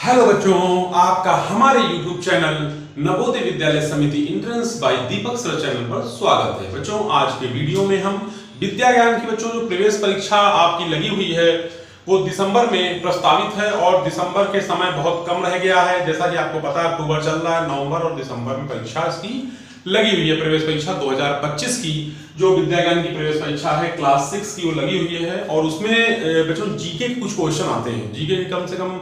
Hello बच्चों, आपका हमारे YouTube चैनल नवोदय विद्यालय समिति एंट्रेंस बाय दीपक सर चैनल पर स्वागत है। बच्चों, आज के वीडियो में हम विद्या ज्ञान की बच्चों जो प्रवेश परीक्षा आपकी लगी हुई है वो दिसंबर में प्रस्तावित है और दिसंबर के समय बहुत कम रह गया है। जैसा कि आपको पता है, अक्टूबर चल रहा है, नवंबर और दिसंबर में परीक्षा इसकी लगी हुई है। प्रवेश परीक्षा 2025 की जो विद्या ज्ञान की प्रवेश परीक्षा है क्लास 6 की वो लगी हुई है और उसमें बच्चों जीके के कुछ क्वेश्चन आते हैं। जीके के कम से कम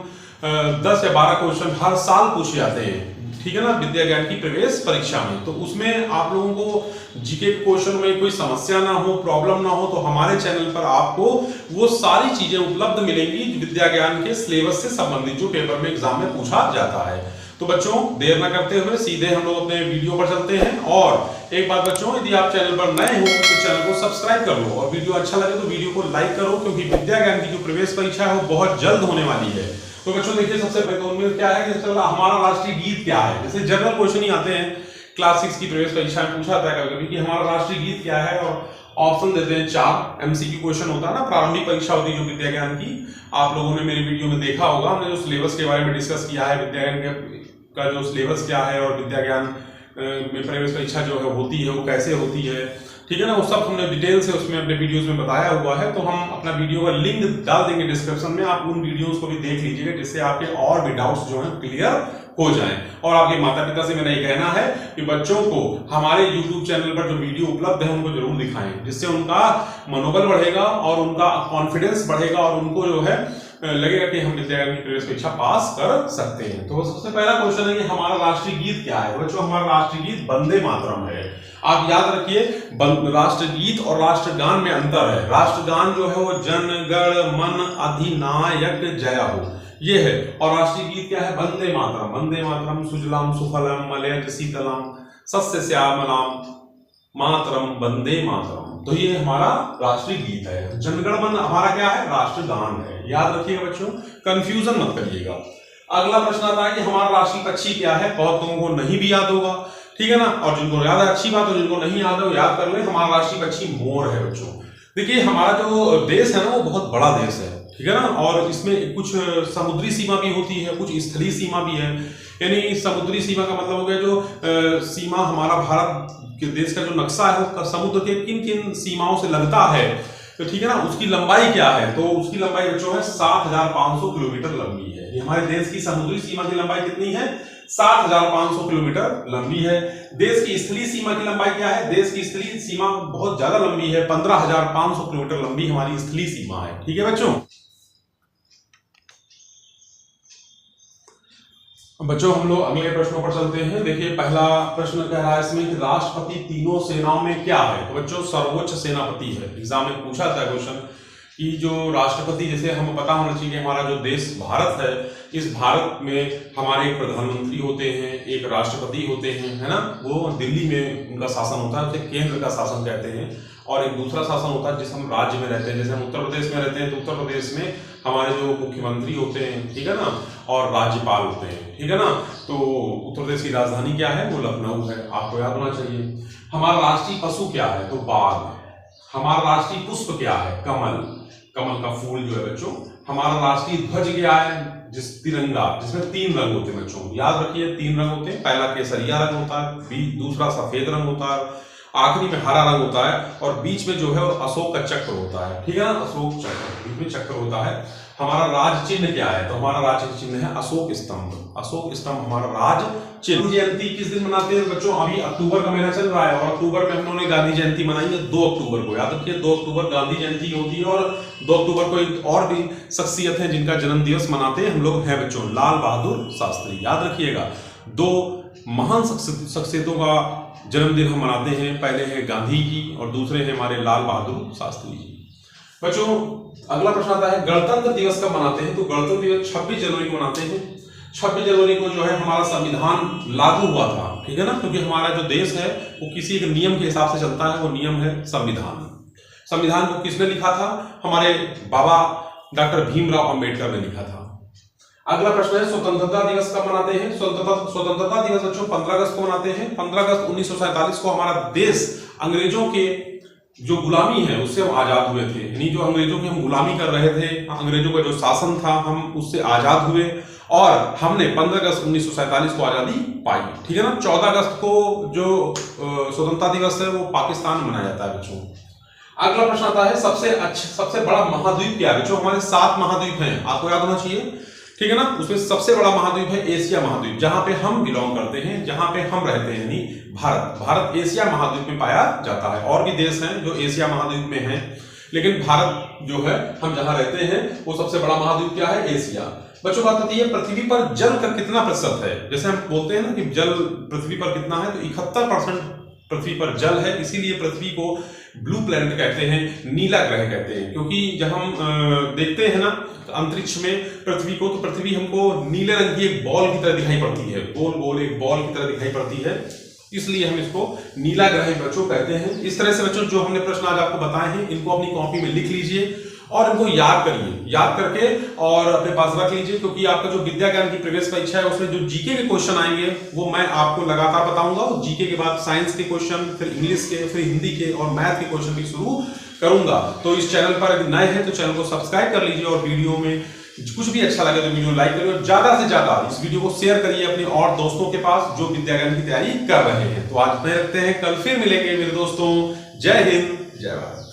10 या 12 क्वेश्चन हर साल पूछे जाते हैं, ठीक है ना, विद्या ज्ञान की प्रवेश परीक्षा में। तो उसमें आप लोगों को जीके के क्वेश्चन में कोई समस्या ना हो, प्रॉब्लम ना हो, तो हमारे चैनल पर आपको वो सारी चीजें उपलब्ध मिलेंगी विद्या ज्ञान के सिलेबस से संबंधित जो पेपर में एग्जाम में पूछा जाता है। तो बच्चों, देर ना करते हुए सीधे हम लोग अपने वीडियो पर चलते हैं। और एक बात बच्चों, यदि आप चैनल पर नए हो तो चैनल को सब्सक्राइब कर लो और वीडियो अच्छा लगे तो वीडियो को लाइक करो, क्योंकि विद्या ज्ञान की जो प्रवेश परीक्षा है वो बहुत जल्द होने वाली है। तो बच्चों देखिए, सबसे पहले क्या है कि हमारा राष्ट्रीय गीत क्या है। जैसे जनरल क्वेश्चन ही आते हैं क्लास 6 की प्रवेश परीक्षा में पूछा जाता है कभी कि हमारा राष्ट्रीय गीत क्या है, और ऑप्शन देते हैं 4। एमसीक्यू क्वेश्चन होता है ना, प्रारंभिक परीक्षा होती है जो विद्या ज्ञान की। आप लोगों ने मेरे वीडियो में देखा होगा, हमने जो सिलेबस के बारे में डिस्कस किया है, विद्या ज्ञान का जो सिलेबस क्या है और विद्या ज्ञान में प्रवेश परीक्षा जो है होती है वो कैसे होती है, ठीक है ना, वो सब हमने डिटेल से उसमें अपने वीडियोस में बताया हुआ है। तो हम अपना वीडियो का लिंक डाल देंगे डिस्क्रिप्शन में, आप उन वीडियोस को भी देख लीजिएगा, जिससे आपके और भी डाउट्स जो हैं क्लियर हो जाएं। और आपके माता पिता से मेरा ये कहना है कि बच्चों को हमारे YouTube चैनल पर जो वीडियो उपलब्ध है उनको जरूर दिखाएं, जिससे उनका मनोबल बढ़ेगा और उनका कॉन्फिडेंस बढ़ेगा और उनको जो है लगेगा कि हम विद्या ज्ञान की प्रवेश परीक्षा पास कर सकते हैं। तो सबसे पहला क्वेश्चन है कि हमारा राष्ट्रीय गीत क्या है। बच्चों, हमारा राष्ट्रीय गीत वंदे मातरम है। आप याद रखिए, राष्ट्रगीत और राष्ट्रगान में अंतर है। राष्ट्रगान जो है वो जन गण मन अधिनायक जय हो, ये है, और राष्ट्रीय गीत क्या है, वंदे मातरम। वंदे मातरम सुजलाम सुफलम मलयज शीतलम सस्य श्यामलाम मातरम वंदे मातरम। तो ये हमारा राष्ट्रीय गीत है। जनगण मन हमारा क्या है, राष्ट्रगान है। याद रखिएगा बच्चों, कंफ्यूजन मत करिएगा। अगला प्रश्न आता है कि हमारा राष्ट्रीय पक्षी क्या है। बहुत लोगों को नहीं भी याद होगा, ठीक है ना, और जिनको याद है अच्छी बात, और जिनको नहीं याद है वो याद कर ले। हमारा राष्ट्रीय पक्षी मोर है। बच्चों देखिए, हमारा जो देश है ना वो बहुत बड़ा देश है, ठीक है ना, और इसमें कुछ समुद्री सीमा भी होती है, कुछ स्थलीय सीमा भी है। यानी समुद्री सीमा का मतलब हो गया जो सीमा हमारा भारत के देश का जो नक्शा है वो समुद्र के किन किन सीमाओं से लगता है, तो ठीक है ना, उसकी लंबाई क्या है। तो उसकी लंबाई बच्चों है 7500 किलोमीटर लंबी है। ये हमारे देश की समुद्री सीमा की लंबाई कितनी है, 7500 किलोमीटर लंबी है। देश की स्थलीय सीमा की लंबाई क्या है, देश की स्थलीय सीमा बहुत ज्यादा लंबी है, 15500 किलोमीटर लंबी हमारी स्थलीय सीमा है, ठीक है बच्चों। बच्चों, हम लोग अगले प्रश्नों पर चलते हैं। देखिए, पहला प्रश्न कह रहा है इसमें कि राष्ट्रपति तीनों सेनाओं में क्या है। तो बच्चों, सर्वोच्च सेनापति है। एग्जाम में पूछा था क्वेश्चन कि जो राष्ट्रपति, जैसे हमें पता होना चाहिए हमारा जो देश भारत है, इस भारत में हमारे एक प्रधानमंत्री होते हैं, एक राष्ट्रपति होते हैं, है ना, वो दिल्ली में उनका शासन होता है, उसे केंद्र का शासन कहते हैं, और एक दूसरा शासन होता है जिस हम राज्य में रहते हैं। जैसे हम उत्तर प्रदेश में रहते हैं तो उत्तर प्रदेश में हमारे जो मुख्यमंत्री होते हैं, ठीक है ना, और राज्यपाल होते हैं, ठीक है ना। तो उत्तर प्रदेश की राजधानी क्या है, वो लखनऊ है, आपको याद होना चाहिए। हमारा राष्ट्रीय पशु क्या है, तो बाघ। हमारा राष्ट्रीय पुष्प क्या है, कमल, कमल का फूल जो है बच्चों। हमारा राष्ट्रीय ध्वज क्या है, तिरंगा, जिसमें 3 रंग होते हैं बच्चों, याद रखिए 3 रंग होते हैं। पहला केसरिया रंग होता है, दूसरा सफेद रंग होता है, आखिरी में हरा रंग होता है, और बीच में जो है अशोक का चक्र होता है, ठीक है ना, अशोक चक्र, बीच में चक्र होता है। हमारा राज चिन्ह क्या है, तो हमारा राज चिन्ह है अशोक स्तंभ। अशोक स्तंभ हमारा राज चिन्ह। जयंती किस दिन मनाते हैं बच्चों, अभी अक्टूबर का महीना चल रहा है और अक्टूबर में हम लोगों ने गांधी जयंती मनाई है 2 अक्टूबर को। याद रखिए 2 अक्टूबर गांधी जयंती होती है, और 2 अक्टूबर को एक और भी शख्सियत है जिनका जन्म दिवस मनाते हैं हम लोग, हैं बच्चों लाल बहादुर शास्त्री। याद रखिएगा, 2 महान शख्सियतों का जन्मदिन हम मनाते हैं। पहले है गांधी जी और दूसरे हैं हमारे लाल बहादुर शास्त्री जी। बच्चों, अगला प्रश्न आता है गणतंत्र दिवस कब मनाते हैं। तो गणतंत्र दिवस 26 जनवरी को मनाते हैं। 26 जनवरी को जो है हमारा संविधान लागू हुआ था, ठीक है ना, क्योंकि हमारा जो देश है वो किसी एक नियम के हिसाब से चलता है, वो नियम है संविधान। संविधान को किसने लिखा था, हमारे बाबा डॉक्टर भीमराव अंबेडकर ने लिखा था। अगला प्रश्न है स्वतंत्रता दिवस कब मनाते हैं। स्वतंत्रता दिवस बच्चों 15 अगस्त को मनाते हैं। 15 अगस्त 1947 को हमारा देश अंग्रेजों के जो गुलामी है उससे हम आजाद हुए थे। यानी जो अंग्रेजों की हम गुलामी कर रहे थे, अंग्रेजों का जो शासन था, हम उससे आजाद हुए और हमने 15 अगस्त 1947 को आजादी पाई, ठीक है ना। 14 अगस्त को जो स्वतंत्रता दिवस है वो पाकिस्तान में मनाया जाता है बच्चों। अगला प्रश्न आता है सबसे बड़ा महाद्वीप क्या है बच्चों। हमारे 7 महाद्वीप हैं, आपको याद होना चाहिए, ठीक है ना। उसमें सबसे बड़ा महाद्वीप है एशिया महाद्वीप, जहां पे हम बिलोंग करते हैं, जहां पे हम रहते हैं, यानी भारत एशिया महाद्वीप में पाया जाता है। और भी देश हैं जो एशिया महाद्वीप में हैं, लेकिन भारत जो है हम जहां रहते हैं वो सबसे बड़ा महाद्वीप क्या है, एशिया। बच्चों बात आती है पृथ्वी पर जल का कितना प्रतिशत है। जैसे हम बोलते हैं ना कि जल पृथ्वी पर कितना है, तो 71% पृथ्वी पर जल है। इसीलिए पृथ्वी को ब्लू प्लैनेट कहते हैं, नीला ग्रह कहते हैं, क्योंकि जब हम देखते हैं ना अंतरिक्ष में पृथ्वी को, तो पृथ्वी हमको नीले रंग की एक बॉल की तरह दिखाई पड़ती है, गोल गोल एक बॉल की तरह दिखाई पड़ती है, इसलिए हम इसको नीला ग्रह बच्चों कहते हैं। इस तरह से बच्चों जो हमने प्रश्न आज आपको बताए हैं इनको अपनी कॉपी में लिख लीजिए और इनको याद करिए, याद करके और अपने पास रख लीजिए, क्योंकि आपका जो विद्या ज्ञान की प्रवेश परीक्षा है उसमें जो जीके के क्वेश्चन आएंगे वो मैं आपको लगातार बताऊंगा। जीके के बाद साइंस के क्वेश्चन, फिर इंग्लिश के, फिर हिंदी के और मैथ के क्वेश्चन भी शुरू करूंगा। तो इस चैनल पर अगर नए हैं तो चैनल को सब्सक्राइब कर लीजिए और वीडियो में कुछ भी अच्छा लगे तो वीडियो लाइक करिए और ज्यादा से ज्यादा इस वीडियो को शेयर करिए अपने और दोस्तों के पास जो विद्या ज्ञान की तैयारी कर रहे हैं। तो आज इतना रखते हैं, कल फिर मिलेंगे मेरे दोस्तों। जय हिंद, जय भारत।